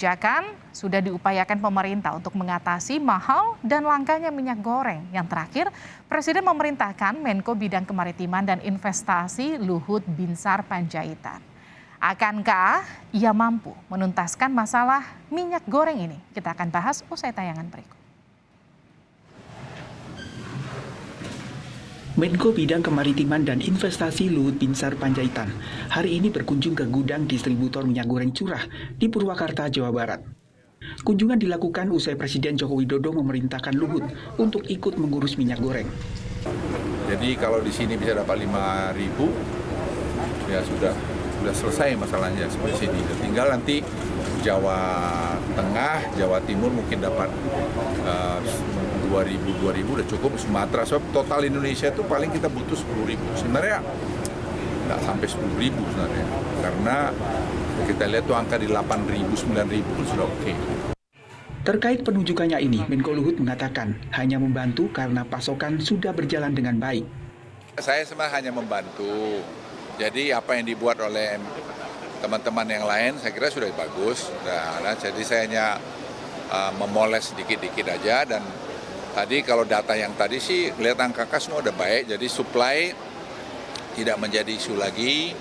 Kebijakan sudah diupayakan pemerintah untuk mengatasi mahal dan langkanya minyak goreng. Yang terakhir, Presiden memerintahkan Menko Bidang Kemaritiman dan Investasi Luhut Binsar Panjaitan. Akankah ia mampu menuntaskan masalah minyak goreng ini? Kita akan bahas usai tayangan berikut. Menko Bidang Kemaritiman dan Investasi Luhut Binsar Panjaitan hari ini berkunjung ke gudang distributor minyak goreng curah di Purwakarta, Jawa Barat. Kunjungan dilakukan usai Presiden Joko Widodo memerintahkan Luhut untuk ikut mengurus minyak goreng. Jadi kalau di sini bisa dapat 5.000, ya sudah selesai masalahnya seperti sini. Tinggal nanti Jawa Tengah, Jawa Timur mungkin dapat 2.000 udah cukup. Sumatera, sebab total Indonesia itu paling kita butuh 10.000. Sebenarnya nggak sampai 10.000 sebenarnya, karena kita lihat tuh angka di 8.000, 9.000 sudah oke. Terkait penunjukannya ini, Menko Luhut mengatakan hanya membantu karena pasokan sudah berjalan dengan baik. Saya sebenarnya hanya membantu. Jadi apa yang dibuat oleh teman-teman yang lain saya kira sudah bagus. Nah, jadi saya hanya memoles sedikit-dikit aja, dan tadi kalau data yang tadi sih lihat angka semua udah baik, jadi supply tidak menjadi isu lagi.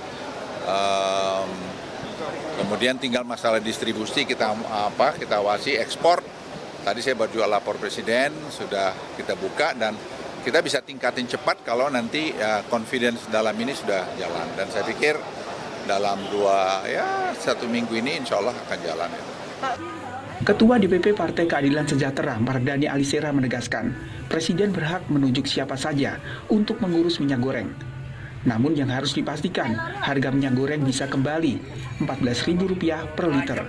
Kemudian tinggal masalah distribusi kita awasi. Ekspor tadi saya baru juga lapor Presiden, sudah kita buka dan kita bisa tingkatin cepat kalau nanti confidence dalam ini sudah jalan, dan saya pikir dalam 1 minggu ini insya Allah akan jalan. Ketua DPP Partai Keadilan Sejahtera Mardhani Alisera menegaskan, Presiden berhak menunjuk siapa saja untuk mengurus minyak goreng. Namun yang harus dipastikan, harga minyak goreng bisa kembali Rp14.000 per liter.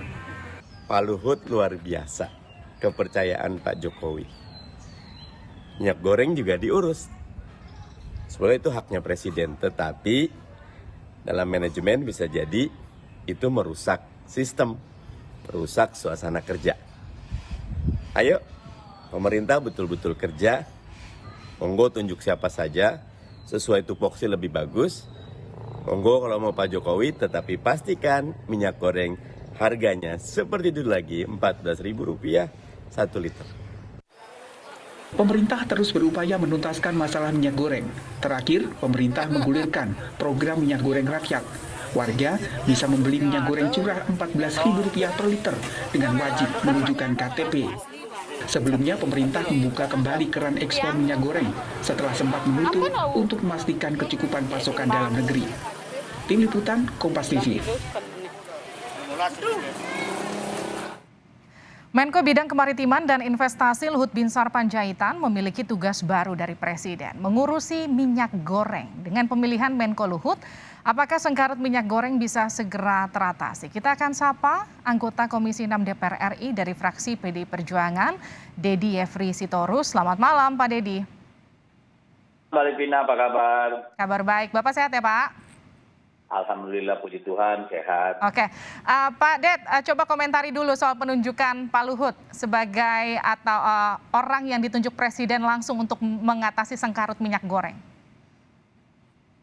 Pak Luhut luar biasa, kepercayaan Pak Jokowi. Minyak goreng juga diurus. Sebenarnya itu haknya Presiden, tetapi dalam manajemen bisa jadi itu merusak sistem, merusak suasana kerja. Ayo, pemerintah betul-betul kerja, monggo tunjuk siapa saja, sesuai tupoksi lebih bagus. Monggo kalau mau Pak Jokowi, tetapi pastikan minyak goreng harganya seperti itu lagi, Rp14.000 1 liter. Pemerintah terus berupaya menuntaskan masalah minyak goreng. Terakhir, pemerintah menggulirkan program minyak goreng rakyat. Warga bisa membeli minyak goreng curah Rp14.000 per liter dengan wajib menunjukkan KTP. Sebelumnya, pemerintah membuka kembali keran ekspor minyak goreng setelah sempat menutup untuk memastikan kecukupan pasokan dalam negeri. Tim Liputan, Kompas TV. Menko Bidang Kemaritiman dan Investasi Luhut Binsar Panjaitan memiliki tugas baru dari Presiden, mengurusi minyak goreng. Dengan pemilihan Menko Luhut, apakah sengkarut minyak goreng bisa segera teratasi? Kita akan sapa anggota Komisi 6 DPR RI dari fraksi PDI Perjuangan, Dedi Yefri Sitorus. Selamat malam, Pak Dedi. Mbak Livina, apa kabar? Kabar baik. Bapak sehat ya, Pak? Alhamdulillah, puji Tuhan, sehat. Oke, Pak Ded, coba komentari dulu soal penunjukan Pak Luhut sebagai orang yang ditunjuk Presiden langsung untuk mengatasi sengkarut minyak goreng.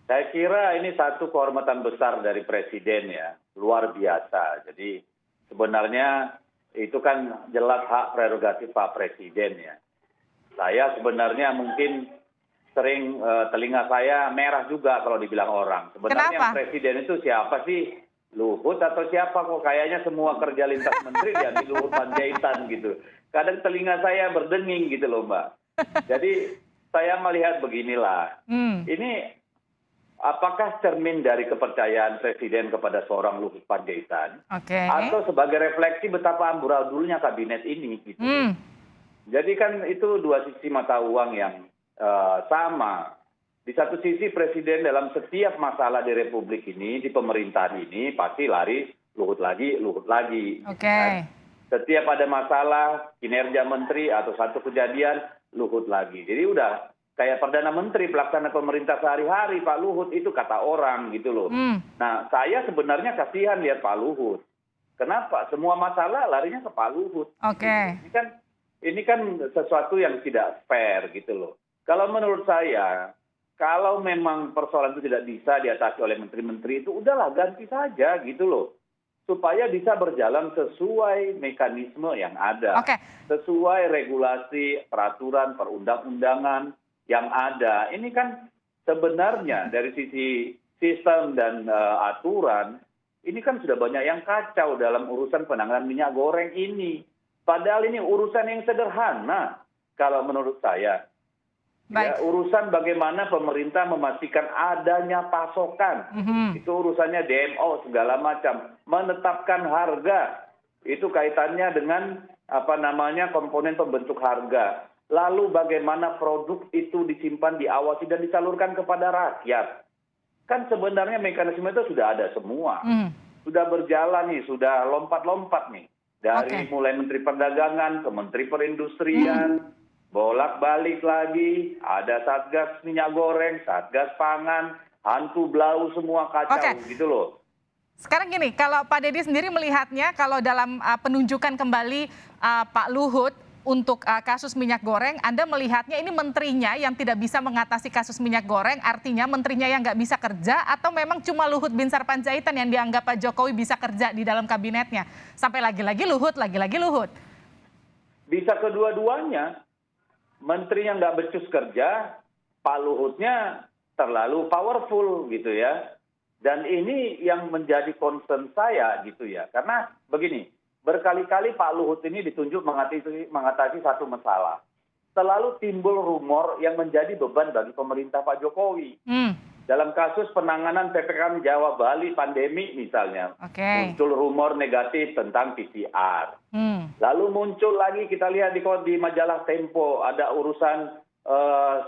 Saya kira ini satu kehormatan besar dari Presiden ya, luar biasa. Jadi sebenarnya itu kan jelas hak prerogatif Pak Presiden ya. Saya sebenarnya mungkin sering telinga saya merah juga kalau dibilang orang. Sebenarnya Kenapa? Presiden itu siapa sih? Luhut atau siapa? Kok kayaknya semua kerja lintas menteri ya di Luhut Panjaitan gitu. Kadang telinga saya berdenging gitu loh, Mbak. Jadi saya melihat beginilah. Ini apakah cermin dari kepercayaan Presiden kepada seorang Luhut Panjaitan? Atau sebagai refleksi betapa amburadulnya kabinet ini gitu. Jadi kan itu dua sisi mata uang yang sama. Di satu sisi Presiden dalam setiap masalah di Republik ini, di pemerintahan ini pasti lari Luhut lagi. Kan? Setiap ada masalah kinerja menteri atau satu kejadian Luhut lagi. Jadi udah kayak Perdana Menteri pelaksana pemerintah sehari-hari Pak Luhut itu kata orang gitu loh. Nah saya sebenarnya kasihan lihat Pak Luhut. Kenapa? Semua masalah larinya ke Pak Luhut. Ini kan sesuatu yang tidak fair gitu loh. Kalau menurut saya, kalau memang persoalan itu tidak bisa diatasi oleh menteri-menteri itu, udahlah ganti saja gitu loh. supaya bisa berjalan sesuai mekanisme yang ada, Oke. sesuai regulasi, peraturan, perundang-undangan yang ada. Ini kan sebenarnya dari sisi sistem dan aturan, ini kan sudah banyak yang kacau dalam urusan penanganan minyak goreng ini. Padahal ini urusan yang sederhana kalau menurut saya. Ya, Baik. urusan bagaimana pemerintah memastikan adanya pasokan. Itu urusannya DMO segala macam. Menetapkan harga. Itu kaitannya dengan komponen pembentuk harga. Lalu bagaimana produk itu disimpan, diawasi dan disalurkan kepada rakyat. Kan sebenarnya mekanisme itu sudah ada semua. Sudah berjalan nih, sudah lompat-lompat nih. Dari mulai Menteri Perdagangan ke Menteri Perindustrian, bolak-balik lagi, ada Satgas minyak goreng, Satgas pangan, hantu blau semua kacau gitu loh. Sekarang gini, kalau Pak Deddy sendiri melihatnya, kalau dalam penunjukan kembali Pak Luhut untuk kasus minyak goreng, Anda melihatnya ini menterinya yang tidak bisa mengatasi kasus minyak goreng, artinya menterinya yang nggak bisa kerja, atau memang cuma Luhut Binsar Panjaitan yang dianggap Pak Jokowi bisa kerja di dalam kabinetnya? Sampai lagi-lagi Luhut, lagi-lagi Luhut. Bisa kedua-duanya. Menterinya nggak becus kerja, Pak Luhutnya terlalu powerful gitu ya. Dan ini yang menjadi concern saya gitu ya. Karena begini, berkali-kali Pak Luhut ini ditunjuk mengatasi satu masalah. Selalu timbul rumor yang menjadi beban bagi pemerintah Pak Jokowi. Dalam kasus penanganan PPKM Jawa Bali pandemi misalnya, muncul rumor negatif tentang PCR. Lalu muncul lagi kita lihat di majalah Tempo ada urusan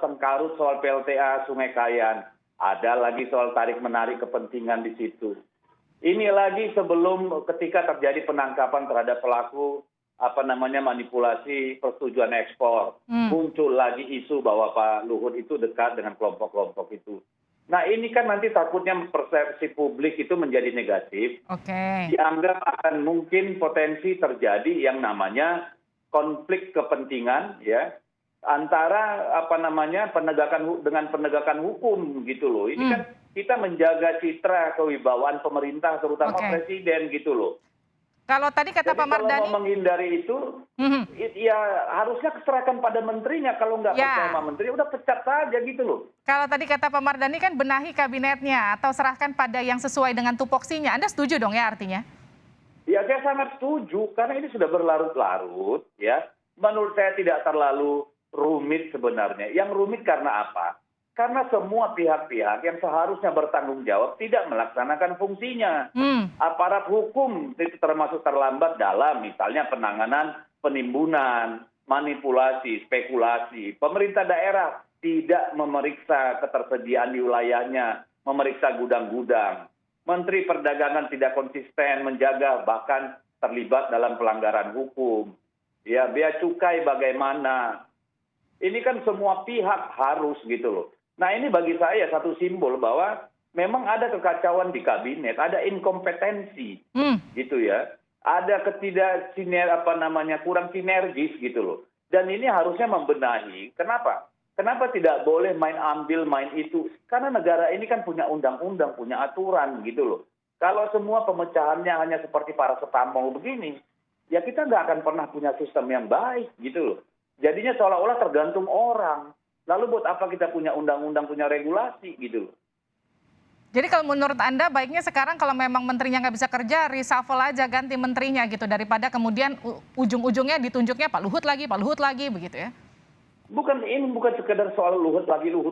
sengkarut soal PLTA Sungai Kayan, ada lagi soal tarik menarik kepentingan di situ. Ini lagi sebelum ketika terjadi penangkapan terhadap pelaku manipulasi persetujuan ekspor, muncul lagi isu bahwa Pak Luhut itu dekat dengan kelompok-kelompok itu. Nah ini kan nanti takutnya persepsi publik itu menjadi negatif. Dianggap akan mungkin potensi terjadi yang namanya konflik kepentingan ya antara penegakan hukum gitu loh. Ini kan kita menjaga citra kewibawaan pemerintah terutama presiden gitu loh. Kalau tadi kata Pak Mardhani, kalau mau menghindari itu, ya harusnya serahkan pada menterinya. Kalau nggak percaya sama menteri, udah pecat saja gitu loh. Kalau tadi kata Pak Mardhani kan benahi kabinetnya atau serahkan pada yang sesuai dengan tupoksinya. Anda setuju dong ya artinya? Ya saya sangat setuju karena ini sudah berlarut-larut ya. Menurut saya tidak terlalu rumit sebenarnya. Yang rumit karena apa? Karena semua pihak-pihak yang seharusnya bertanggung jawab tidak melaksanakan fungsinya. Aparat hukum itu termasuk terlambat dalam misalnya penanganan penimbunan, manipulasi, spekulasi. Pemerintah daerah tidak memeriksa ketersediaan di wilayahnya, memeriksa gudang-gudang. Menteri Perdagangan tidak konsisten menjaga bahkan terlibat dalam pelanggaran hukum. Ya, bea cukai bagaimana? Ini kan semua pihak harus gitu loh. Nah ini bagi saya satu simbol bahwa memang ada kekacauan di kabinet, ada inkompetensi gitu ya. Ada kurang sinergis gitu loh. Dan ini harusnya membenahi. Kenapa? Kenapa tidak boleh main ambil, main itu? Karena negara ini kan punya undang-undang, punya aturan gitu loh. Kalau semua pemecahannya hanya seperti paracetamol begini, ya kita nggak akan pernah punya sistem yang baik gitu loh. Jadinya seolah-olah tergantung orang. Lalu buat apa kita punya undang-undang, punya regulasi gitu loh. Jadi kalau menurut Anda baiknya sekarang kalau memang menterinya nggak bisa kerja, reshuffle aja ganti menterinya gitu. Daripada kemudian ujung-ujungnya ditunjuknya Pak Luhut lagi begitu ya? Ini bukan sekedar soal Luhut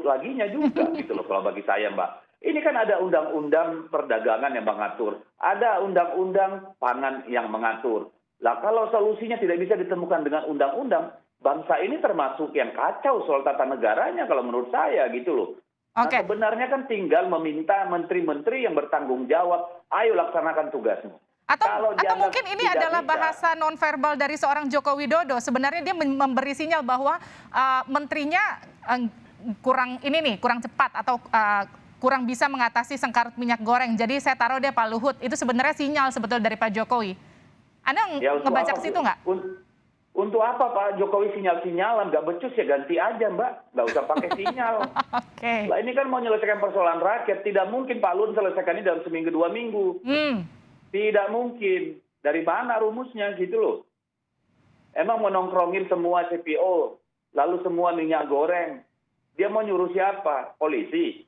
laginya juga gitu loh kalau bagi saya Mbak. Ini kan ada undang-undang perdagangan yang mengatur. Ada undang-undang pangan yang mengatur. Lah kalau solusinya tidak bisa ditemukan dengan undang-undang, bangsa ini termasuk yang kacau soal tata negaranya kalau menurut saya gitu loh. Nah, sebenarnya kan tinggal meminta menteri-menteri yang bertanggung jawab, ayo laksanakan tugasmu. Atau mungkin ini adalah bahasa nonverbal dari seorang Joko Widodo. Sebenarnya dia memberi sinyal bahwa menterinya kurang cepat atau kurang bisa mengatasi sengkarut minyak goreng. Jadi saya taruh dia Pak Luhut. Itu sebenarnya sinyal sebetulnya dari Pak Jokowi. Anda ngebaca ke situ nggak? Untuk apa Pak Jokowi sinyal-sinyalan? Nggak becus ya ganti aja Mbak. Nggak usah pakai sinyal. Lah ini kan mau menyelesaikan persoalan rakyat. Tidak mungkin Pak Luhut selesaikan ini dalam seminggu 2 minggu. Tidak mungkin. Dari mana rumusnya gitu loh. Emang mau nongkrongin semua CPO, lalu semua minyak goreng. Dia mau nyuruh siapa? Polisi.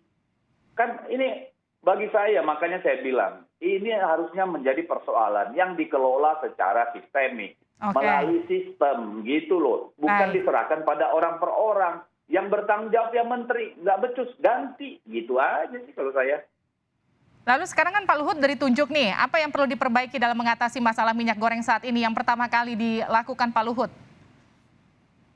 Kan ini bagi saya, makanya saya bilang, ini harusnya menjadi persoalan yang dikelola secara sistemik. Melalui sistem gitu loh. Bukan diserahkan pada orang per orang. Yang bertanggung jawab yang menteri, nggak becus, ganti. Gitu aja sih kalau saya. Lalu sekarang kan Pak Luhut dari tunjuk nih, apa yang perlu diperbaiki dalam mengatasi masalah minyak goreng saat ini yang pertama kali dilakukan Pak Luhut?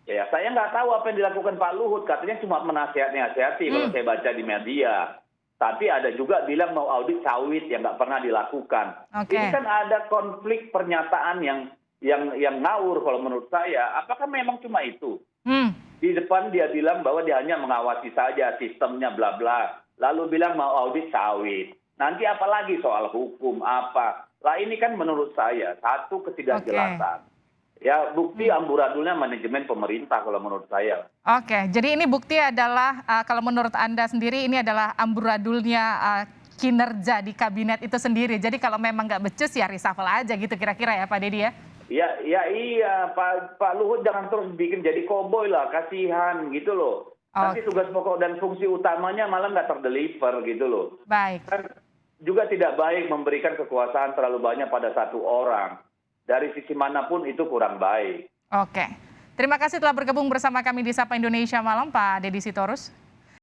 Ya, saya nggak tahu apa yang dilakukan Pak Luhut. Katanya cuma menasihati kalau saya baca di media. Tapi ada juga bilang mau audit sawit yang nggak pernah dilakukan. Ini kan ada konflik pernyataan yang ngawur kalau menurut saya. Apakah memang cuma itu? Di depan dia bilang bahwa dia hanya mengawasi saja sistemnya bla bla. Lalu bilang mau audit sawit. Nanti apalagi soal hukum apa. Lah ini kan menurut saya satu ketidakjelasan. Ya bukti amburadulnya manajemen pemerintah kalau menurut saya. Oke, jadi ini bukti adalah kalau menurut Anda sendiri ini adalah amburadulnya kinerja di kabinet itu sendiri. Jadi kalau memang nggak becus ya reshuffle aja gitu kira-kira ya Pak Deddy ya? Iya Pak Luhut jangan terus bikin jadi koboi lah, kasihan gitu loh. Nanti tugas pokok dan fungsi utamanya malah nggak terdeliver gitu loh. Baik. Kan juga tidak baik memberikan kekuasaan terlalu banyak pada satu orang. Dari sisi manapun itu kurang baik. Oke. Terima kasih telah bergabung bersama kami di Sapa Indonesia Malam, Pak Deddy Sitorus.